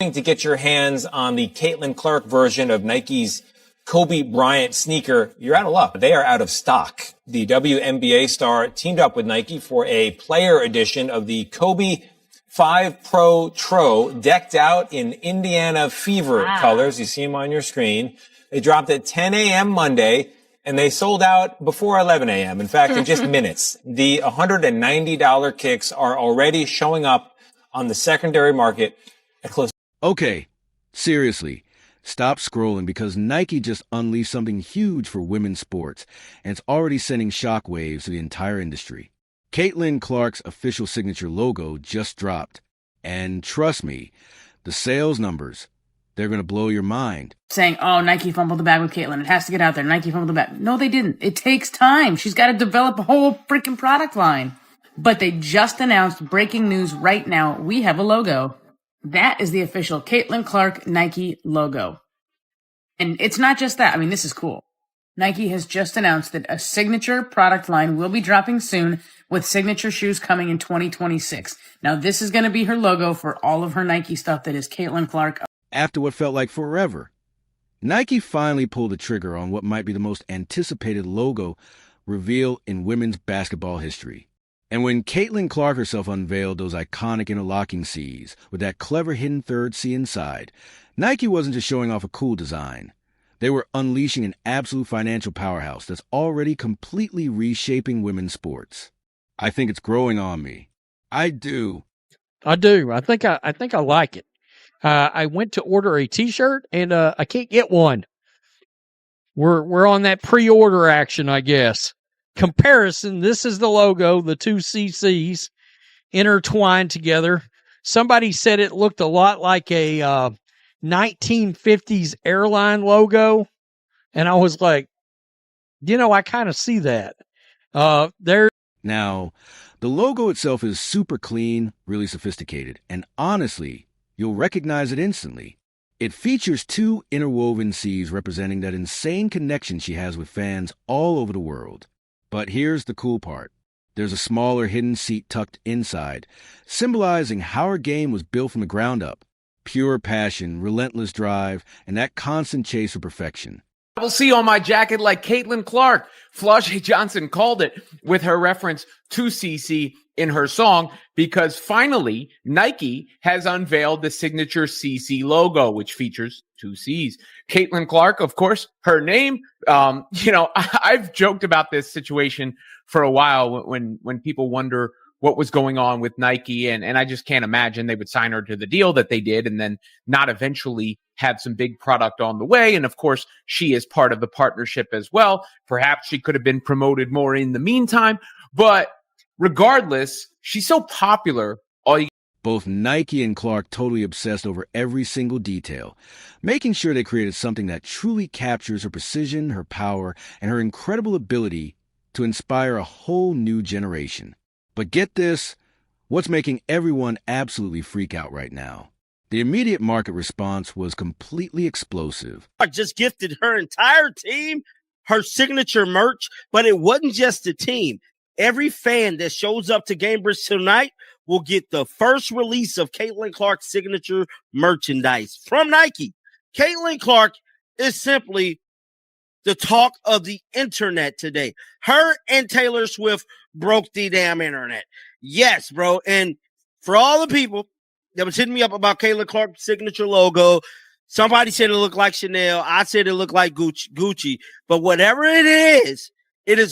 To get your hands on the Caitlin Clark version of Nike's Kobe Bryant sneaker, you're out of luck. They are out of stock. The WNBA star teamed up with Nike for a player edition of the Kobe 5 Pro Tro, decked out in Indiana Fever colors. You see them on your screen. They dropped at 10 a.m. Monday, and they sold out before 11 a.m. In fact, in just minutes. The $190 kicks are already showing up on the secondary market at close. Okay, seriously, stop scrolling because Nike just unleashed something huge for women's sports, and it's already sending shockwaves to the entire industry. Caitlin Clark's official signature logo just dropped, and trust me, the sales numbers, they're going to blow your mind. Saying, oh, Nike fumbled the bag with Caitlin. It has to get out there. Nike fumbled the bag. No, they didn't. It takes time. She's got to develop a whole freaking product line. But they just announced, breaking news right now, we have a logo. That is the official Caitlin Clark Nike logo. And it's not just that. I mean, this is cool. Nike has just announced that a signature product line will be dropping soon with signature shoes coming in 2026. Now, this is going to be her logo for all of her Nike stuff that is Caitlin Clark. After what felt like forever, Nike finally pulled the trigger on what might be the most anticipated logo reveal in women's basketball history. And when Caitlin Clark herself unveiled those iconic interlocking Cs with that clever hidden third C inside, Nike wasn't just showing off a cool design. They were unleashing an absolute financial powerhouse that's already completely reshaping women's sports. I think it's growing on me. I do. I think I like it. I went to order a T-shirt and I can't get one. We're on that pre-order action, I guess. Comparison, this is the logo, the two CCs intertwined together. Somebody said it looked a lot like a 1950s airline logo, and I was like, I kind of see that. Now, the logo itself is super clean, really sophisticated, and honestly, you'll recognize it instantly. It features two interwoven Cs representing that insane connection she has with fans all over the world. But here's the cool part. There's a smaller hidden seat tucked inside, symbolizing how her game was built from the ground up. Pure passion, relentless drive, and that constant chase for perfection. I will see on my jacket like Caitlin Clark. Flau'jae Johnson called it with her reference to CC in her song because finally Nike has unveiled the signature CC logo, which features two C's. Caitlin Clark, of course, her name. I've joked about this situation for a while when people wonder what was going on with Nike, and I just can't imagine they would sign her to the deal that they did and then not eventually have some big product on the way. And of course, she is part of the partnership as well. Perhaps she could have been promoted more in the meantime, but regardless, she's so popular. Both Nike and Clark totally obsessed over every single detail, making sure they created something that truly captures her precision, her power, and her incredible ability to inspire a whole new generation. But get this, what's making everyone absolutely freak out right now? The immediate market response was completely explosive. I just gifted her entire team her signature merch, but it wasn't just the team. Every fan that shows up to Gamebridge tonight will get the first release of Caitlin Clark's signature merchandise from Nike. Caitlin Clark is simply the talk of the internet today. Her and Taylor Swift broke the damn internet. Yes, bro. And for all the people that was hitting me up about Caitlin Clark's signature logo, somebody said it looked like Chanel. I said it looked like Gucci. But whatever it is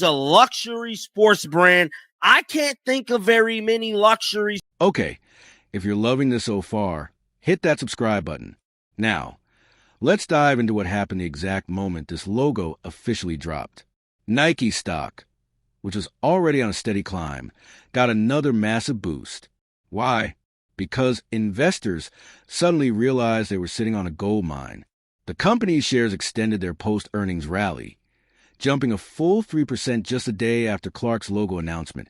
a luxury sports brand. I can't think of very many luxuries. Okay, if you're loving this so far, hit that subscribe button. Now, let's dive into what happened the exact moment this logo officially dropped. Nike stock, which was already on a steady climb, got another massive boost. Why? Because investors suddenly realized they were sitting on a gold mine. The company's shares extended their post-earnings rally, jumping a full 3% just a day after Clark's logo announcement,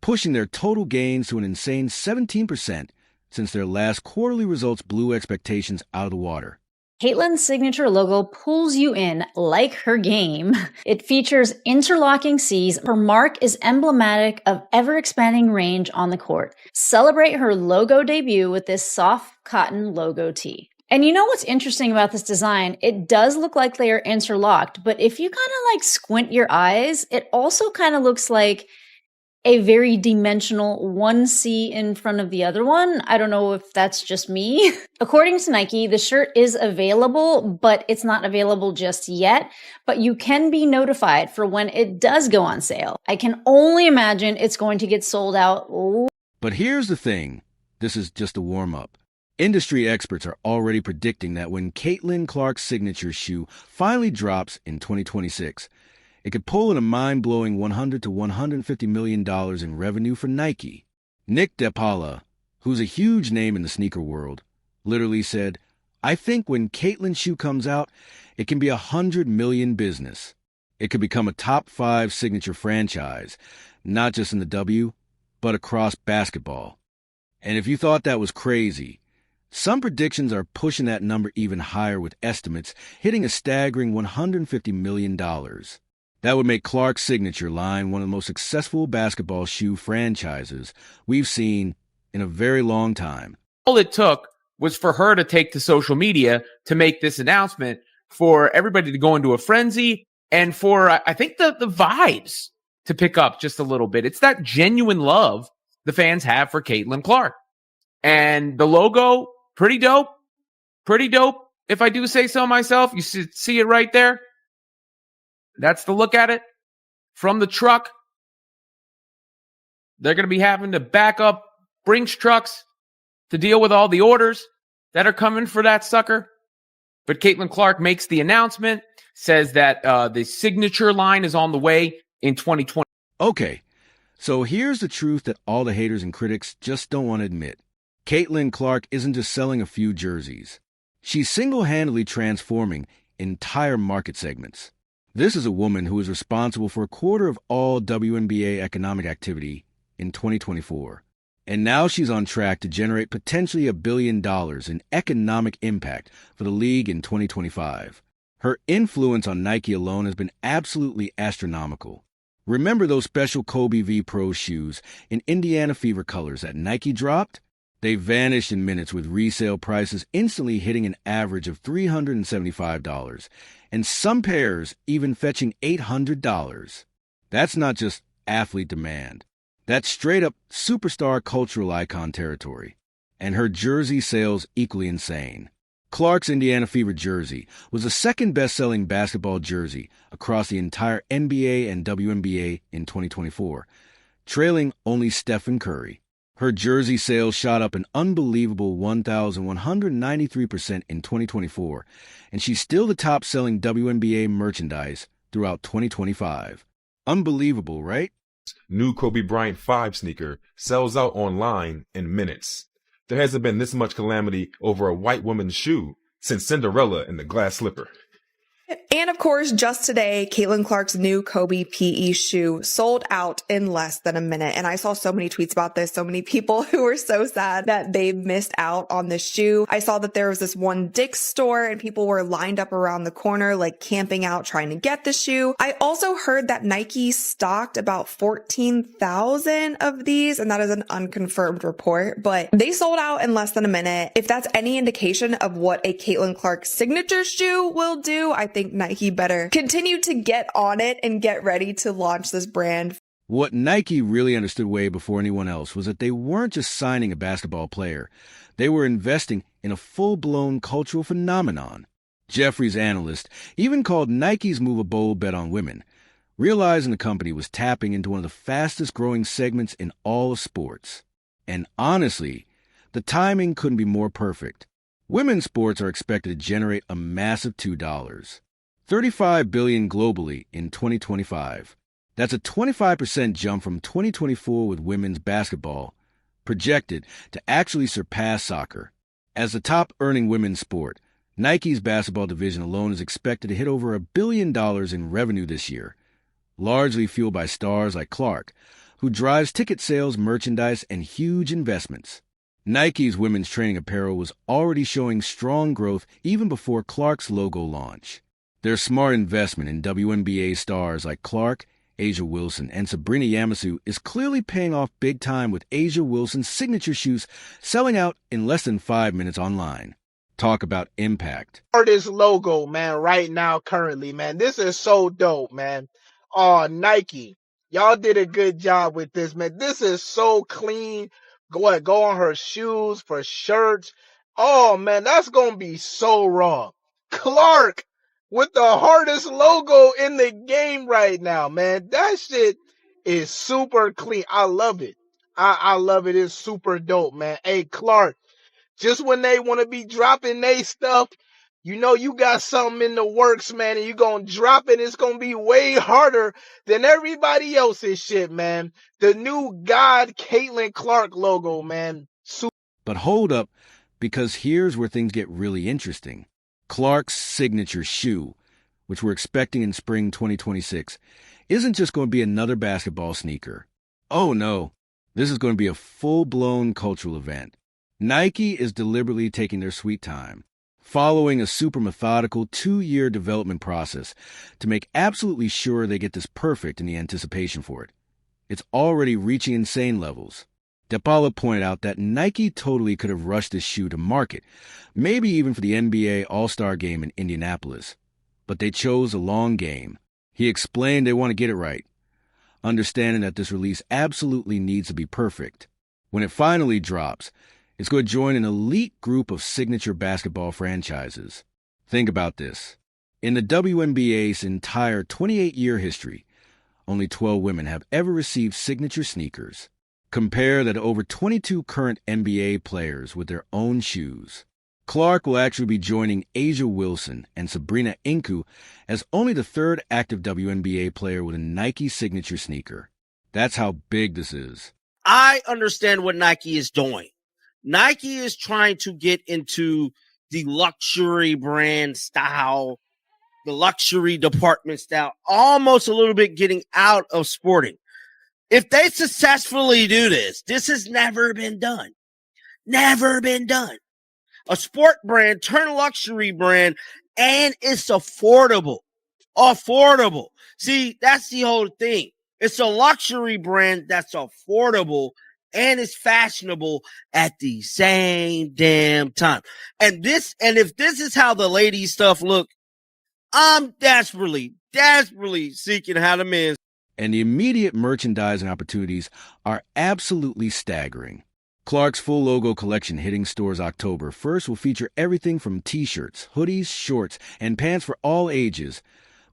pushing their total gains to an insane 17% since their last quarterly results blew expectations out of the water. Caitlin's signature logo pulls you in like her game. It features interlocking C's. Her mark is emblematic of ever-expanding range on the court. Celebrate her logo debut with this soft cotton logo tee. And you know what's interesting about this design? It does look like they are interlocked, but if you kind of like squint your eyes, it also kind of looks like a very dimensional one C in front of the other one. I don't know if that's just me. According to Nike, the shirt is available, but it's not available just yet. But you can be notified for when it does go on sale. I can only imagine it's going to get sold out. But here's the thing. This is just a warm-up. Industry experts are already predicting that when Caitlin Clark's signature shoe finally drops in 2026, it could pull in a mind-blowing $100 to $150 million in revenue for Nike. Nick DePaula, who's a huge name in the sneaker world, literally said, "I think when Caitlin's shoe comes out, it can be a $100 million business. It could become a top 5 signature franchise, not just in the W, but across basketball." And if you thought that was crazy, some predictions are pushing that number even higher, with estimates hitting a staggering $150 million. That would make Clark's signature line one of the most successful basketball shoe franchises we've seen in a very long time. All it took was for her to take to social media to make this announcement, for everybody to go into a frenzy, and for, I think, the vibes to pick up just a little bit. It's that genuine love the fans have for Caitlin Clark. And the logo, pretty dope. Pretty dope, if I do say so myself. You see it right there. That's the look at it from the truck. They're going to be having to back up Brinks trucks to deal with all the orders that are coming for that sucker. But Caitlin Clark makes the announcement, says that the signature line is on the way in 2020. Okay, so here's the truth that all the haters and critics just don't want to admit. Caitlin Clark isn't just selling a few jerseys. She's single-handedly transforming entire market segments. This is a woman who is responsible for a quarter of all WNBA economic activity in 2024. And now she's on track to generate potentially $1 billion in economic impact for the league in 2025. Her influence on Nike alone has been absolutely astronomical. Remember those special Kobe V Pro shoes in Indiana Fever colors that Nike dropped? They vanished in minutes, with resale prices instantly hitting an average of $375, and some pairs even fetching $800. That's not just athlete demand. That's straight-up superstar cultural icon territory. And her jersey sales equally insane. Clark's Indiana Fever jersey was the second best-selling basketball jersey across the entire NBA and WNBA in 2024, trailing only Stephen Curry. Her jersey sales shot up an unbelievable 1,193% in 2024, and she's still the top-selling WNBA merchandise throughout 2025. Unbelievable, right? New Kobe Bryant 5 sneaker sells out online in minutes. There hasn't been this much calamity over a white woman's shoe since Cinderella and the glass slipper. And of course, just today, Caitlin Clark's new Kobe PE shoe sold out in less than a minute. And I saw so many tweets about this, so many people who were so sad that they missed out on this shoe. I saw that there was this one Dick's store and people were lined up around the corner, like camping out, trying to get the shoe. I also heard that Nike stocked about 14,000 of these, and that is an unconfirmed report, but they sold out in less than a minute. If that's any indication of what a Caitlin Clark signature shoe will do, I think Nike better continue to get on it and get ready to launch this brand. What Nike really understood way before anyone else was that they weren't just signing a basketball player. They were investing in a full-blown cultural phenomenon. Jefferies analyst even called Nike's move a bold bet on women, realizing the company was tapping into one of the fastest-growing segments in all of sports. And honestly, the timing couldn't be more perfect. Women's sports are expected to generate a massive $2. $35 billion globally in 2025. That's a 25% jump from 2024, with women's basketball projected to actually surpass soccer. As the top-earning women's sport, Nike's basketball division alone is expected to hit over $1 billion in revenue this year, largely fueled by stars like Clark, who drives ticket sales, merchandise, and huge investments. Nike's women's training apparel was already showing strong growth even before Clark's logo launch. Their smart investment in WNBA stars like Clark, Asia Wilson, and Sabrina Yamasu is clearly paying off big time, with Asia Wilson's signature shoes selling out in less than 5 minutes online. Talk about impact. This logo, man, right now, currently, man. This is so dope, man. Oh, Nike. Y'all did a good job with this, man. This is so clean. Go on her shoes, for shirts. Oh, man, that's going to be so raw. Clark with the hardest logo in the game right now, man. That shit is super clean. I love it. I love it. It's super dope, man. Hey, Clark, just when they want to be dropping they stuff, you know you got something in the works, man, and you going to drop it. It's going to be way harder than everybody else's shit, man. The new God Caitlin Clark logo, man. But hold up, because here's where things get really interesting. Clark's signature shoe, which we're expecting in spring 2026, isn't just going to be another basketball sneaker. Oh no, this is going to be a full-blown cultural event. Nike is deliberately taking their sweet time, following a super methodical 2-year development process to make absolutely sure they get this perfect in the anticipation for it. It's already reaching insane levels. DePaula pointed out that Nike totally could have rushed this shoe to market, maybe even for the NBA All-Star game in Indianapolis. But they chose a long game. He explained they want to get it right, understanding that this release absolutely needs to be perfect. When it finally drops, it's going to join an elite group of signature basketball franchises. Think about this. In the WNBA's entire 28-year history, only 12 women have ever received signature sneakers. Compare that to over 22 current NBA players with their own shoes. Clark will actually be joining Asia Wilson and Sabrina Inku as only the third active WNBA player with a Nike signature sneaker. That's how big this is. I understand what Nike is doing. Nike is trying to get into the luxury brand style, the luxury department style, almost a little bit getting out of sporting. If they successfully do this, this has never been done. Never been done. A sport brand turn luxury brand, and it's affordable. Affordable. See, that's the whole thing. It's a luxury brand that's affordable and it's fashionable at the same damn time. And if this is how the ladies stuff look, I'm desperately seeking how the men's. And the immediate merchandising opportunities are absolutely staggering. Clark's full logo collection hitting stores October 1st will feature everything from t-shirts, hoodies, shorts, and pants for all ages,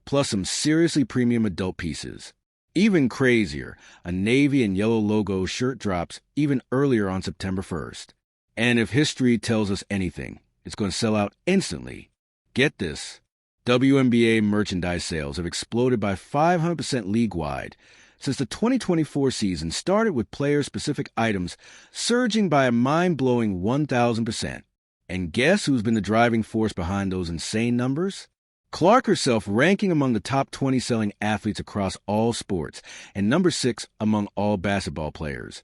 plus some seriously premium adult pieces. Even crazier, a navy and yellow logo shirt drops even earlier on September 1st. And if history tells us anything, it's going to sell out instantly. Get this. WNBA merchandise sales have exploded by 500% league-wide since the 2024 season started, with player-specific items surging by a mind-blowing 1,000%. And guess who's been the driving force behind those insane numbers? Clark herself, ranking among the top 20 selling athletes across all sports and number 6 among all basketball players,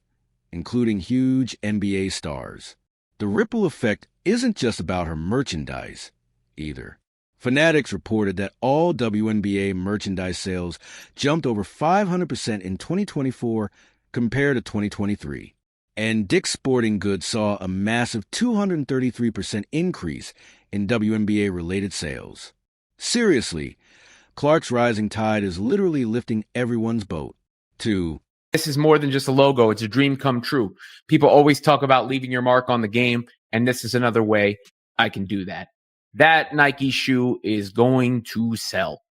including huge NBA stars. The ripple effect isn't just about her merchandise, either. Fanatics reported that all WNBA merchandise sales jumped over 500% in 2024 compared to 2023. And Dick's Sporting Goods saw a massive 233% increase in WNBA-related sales. Seriously, Clark's rising tide is literally lifting everyone's boat to... This is more than just a logo. It's a dream come true. People always talk about leaving your mark on the game, and this is another way I can do that. That Nike shoe is going to sell.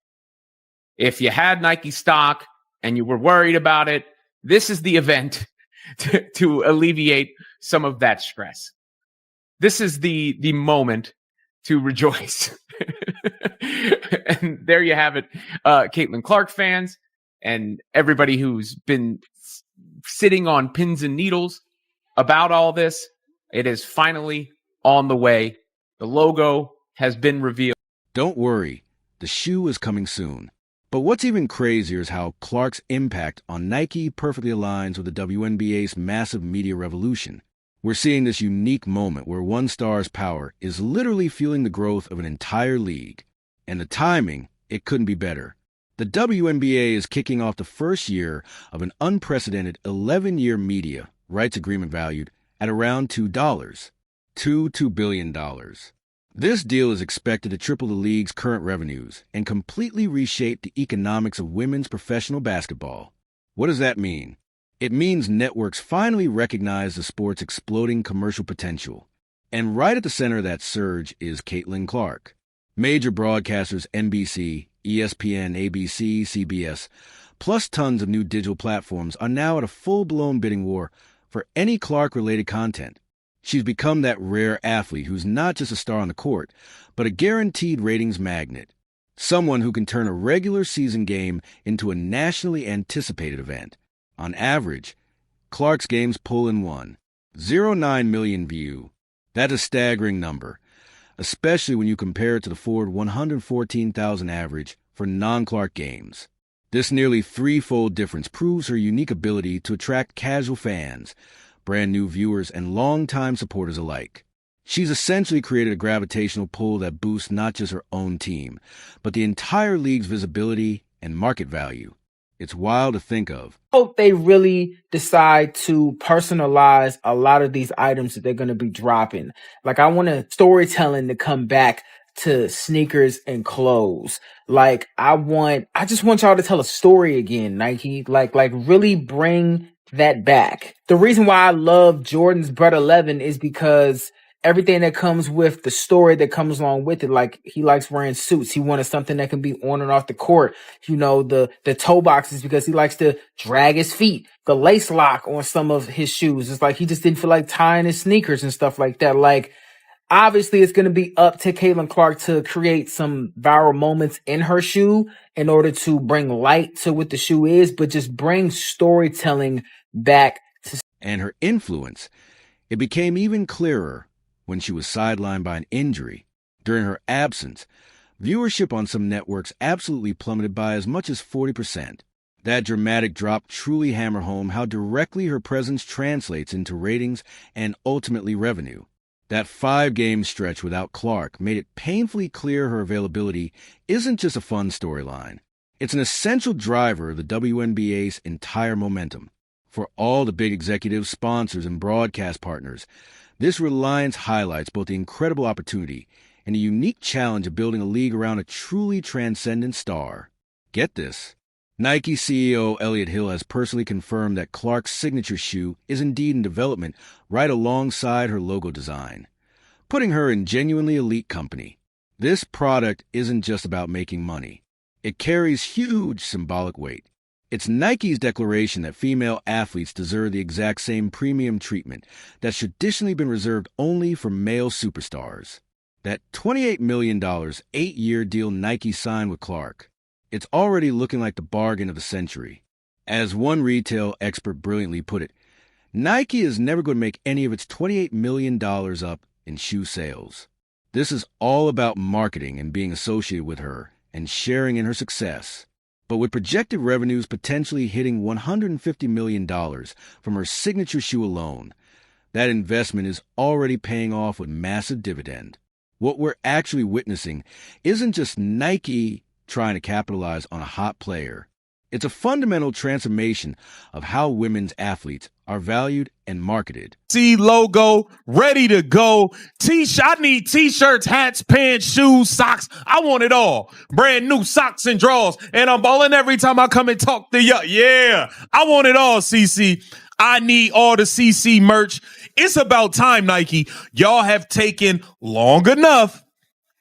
If you had Nike stock and you were worried about it, this is the event to alleviate some of that stress. This is the moment to rejoice. And there you have it, Caitlin Clark fans and everybody who's been sitting on pins and needles about all this. It is finally on the way. The logo has been revealed. Don't worry, the shoe is coming soon. But what's even crazier is how Clark's impact on Nike perfectly aligns with the WNBA's massive media revolution. We're seeing this unique moment where one star's power is literally fueling the growth of an entire league. And the timing, it couldn't be better. The WNBA is kicking off the first year of an unprecedented 11-year media rights agreement valued at around $2 billion. This deal is expected to triple the league's current revenues and completely reshape the economics of women's professional basketball. What does that mean? It means networks finally recognize the sport's exploding commercial potential. And right at the center of that surge is Caitlin Clark. Major broadcasters NBC, ESPN, ABC, CBS, plus tons of new digital platforms are now at a full-blown bidding war for any Clark-related content. She's become that rare athlete who's not just a star on the court, but a guaranteed ratings magnet. Someone who can turn a regular season game into a nationally anticipated event. On average, Clark's games pull in 1.09 million views. That's a staggering number, especially when you compare it to the forward 114,000 average for non-Clark games. This nearly threefold difference proves her unique ability to attract casual fans, brand new viewers, and longtime supporters alike. She's essentially created a gravitational pull that boosts not just her own team, but the entire league's visibility and market value. It's wild to think of. Hope they really decide to personalize a lot of these items that they're going to be dropping. Like, I want storytelling to come back to sneakers and clothes. Like, I just want y'all to tell a story again, Nike. Like really bring that back. The reason why I love Jordan's Bred 11 is because everything that comes with the story that comes along with it. Like, he likes wearing suits. He wanted something that can be on and off the court. You know, the toe boxes because he likes to drag his feet. The lace lock on some of his shoes. It's like he just didn't feel like tying his sneakers and stuff like that. Like, obviously it's going to be up to Caitlin Clark to create some viral moments in her shoe in order to bring light to what the shoe is, but just bring storytelling back to. And her influence, it became even clearer when she was sidelined by an injury. During her absence, viewership on some networks absolutely plummeted by as much as 40%. That dramatic drop truly hammered home how directly her presence translates into ratings and ultimately revenue. That 5-game stretch without Clark made it painfully clear her availability isn't just a fun storyline. It's an essential driver of the WNBA's entire momentum. For all the big executives, sponsors, and broadcast partners, this reliance highlights both the incredible opportunity and the unique challenge of building a league around a truly transcendent star. Get this. Nike CEO Elliott Hill has personally confirmed that Clark's signature shoe is indeed in development right alongside her logo design, putting her in genuinely elite company. This product isn't just about making money. It carries huge symbolic weight. It's Nike's declaration that female athletes deserve the exact same premium treatment that's traditionally been reserved only for male superstars. That $28 million 8-year deal Nike signed with Clark, it's already looking like the bargain of the century. As one retail expert brilliantly put it, Nike is never going to make any of its $28 million up in shoe sales. This is all about marketing and being associated with her and sharing in her success. But with projected revenues potentially hitting $150 million from her signature shoe alone, that investment is already paying off with massive dividend. What we're actually witnessing isn't just Nike trying to capitalize on a hot player. It's a fundamental transformation of how women's athletes are valued and marketed. C logo, ready to go. I need t-shirts, hats, pants, shoes, socks. I want it all. Brand new socks and drawers. And I'm balling every time I come and talk to you. Yeah, I want it all, CC. I need all the CC merch. It's about time, Nike. Y'all have taken long enough.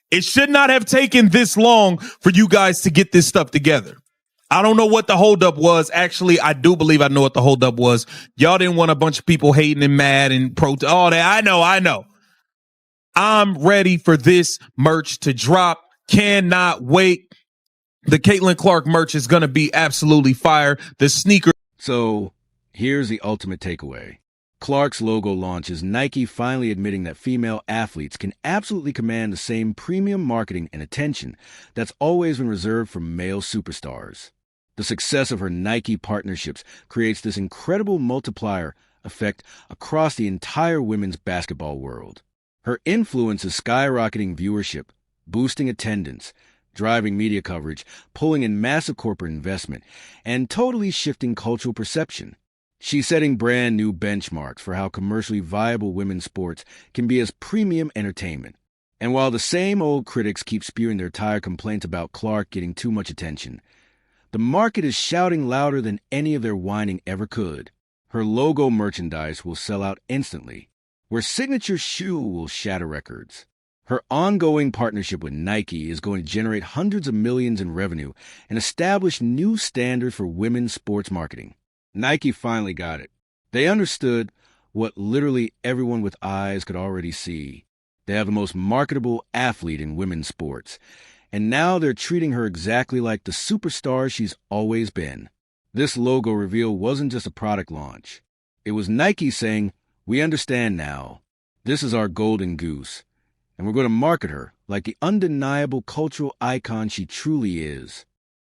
It should not have taken this long for you guys to get this stuff together. I don't know what the holdup was. Actually, I do believe I know what the holdup was. Y'all didn't want a bunch of people hating and mad and all that. I know. I'm ready for this merch to drop. Cannot wait. The Caitlin Clark merch is going to be absolutely fire. The sneaker. So here's the ultimate takeaway. Clark's logo launch is Nike finally admitting that female athletes can absolutely command the same premium marketing and attention that's always been reserved for male superstars. The success of her Nike partnerships creates this incredible multiplier effect across the entire women's basketball world. Her influence is skyrocketing viewership, boosting attendance, driving media coverage, pulling in massive corporate investment, and totally shifting cultural perception. She's setting brand new benchmarks for how commercially viable women's sports can be as premium entertainment. And while the same old critics keep spewing their tired complaints about Clark getting too much attention, the market is shouting louder than any of their whining ever could. Her logo merchandise will sell out instantly. Her signature shoe will shatter records. Her ongoing partnership with Nike is going to generate hundreds of millions in revenue and establish new standards for women's sports marketing. Nike finally got it. They understood what literally everyone with eyes could already see. They have the most marketable athlete in women's sports, and now they're treating her exactly like the superstar she's always been. This logo reveal wasn't just a product launch. It was Nike saying, "We understand now. This is our golden goose, and we're going to market her like the undeniable cultural icon she truly is."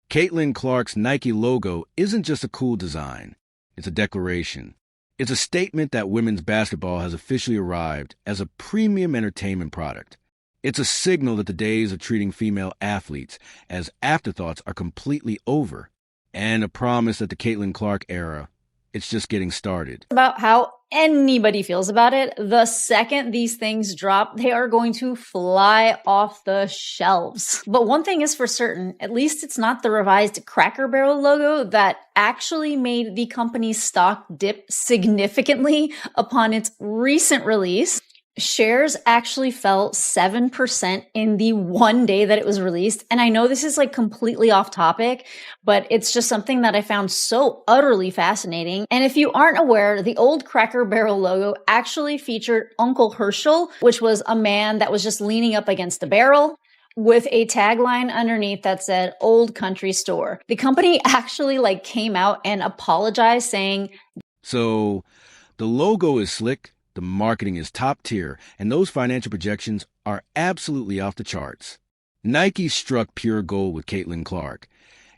Caitlin Clark's Nike logo isn't just a cool design. It's a declaration. It's a statement that women's basketball has officially arrived as a premium entertainment product. It's a signal that the days of treating female athletes as afterthoughts are completely over, and a promise that the Caitlin Clark era, it's just getting started. About how anybody feels about it, the second these things drop, they are going to fly off the shelves. But one thing is for certain, at least it's not the revised Cracker Barrel logo that actually made the company's stock dip significantly upon its recent release. Shares actually fell 7% in the one day that it was released. And I know this is like completely off topic, but it's just something that I found so utterly fascinating. And if you aren't aware, the old Cracker Barrel logo actually featured Uncle Herschel, which was a man that was just leaning up against a barrel with a tagline underneath that said "Old Country Store." The company actually came out and apologized, saying, So the logo is slick, the marketing is top tier, and those financial projections are absolutely off the charts. Nike struck pure gold with Caitlin Clark,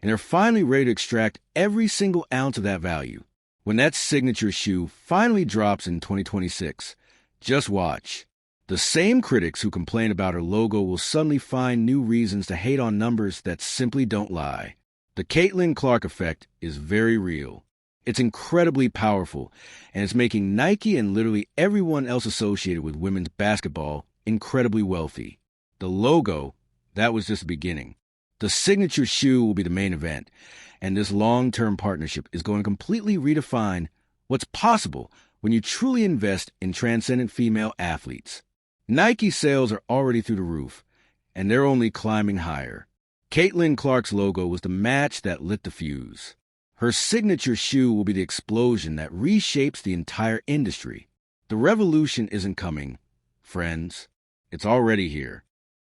and they're finally ready to extract every single ounce of that value. When that signature shoe finally drops in 2026, just watch. The same critics who complain about her logo will suddenly find new reasons to hate on numbers that simply don't lie. The Caitlin Clark effect is very real. It's incredibly powerful, and it's making Nike and literally everyone else associated with women's basketball incredibly wealthy. The logo, that was just the beginning. The signature shoe will be the main event, and this long-term partnership is going to completely redefine what's possible when you truly invest in transcendent female athletes. Nike sales are already through the roof, and they're only climbing higher. Caitlin Clark's logo was the match that lit the fuse. Her signature shoe will be the explosion that reshapes the entire industry. The revolution isn't coming, friends. It's already here.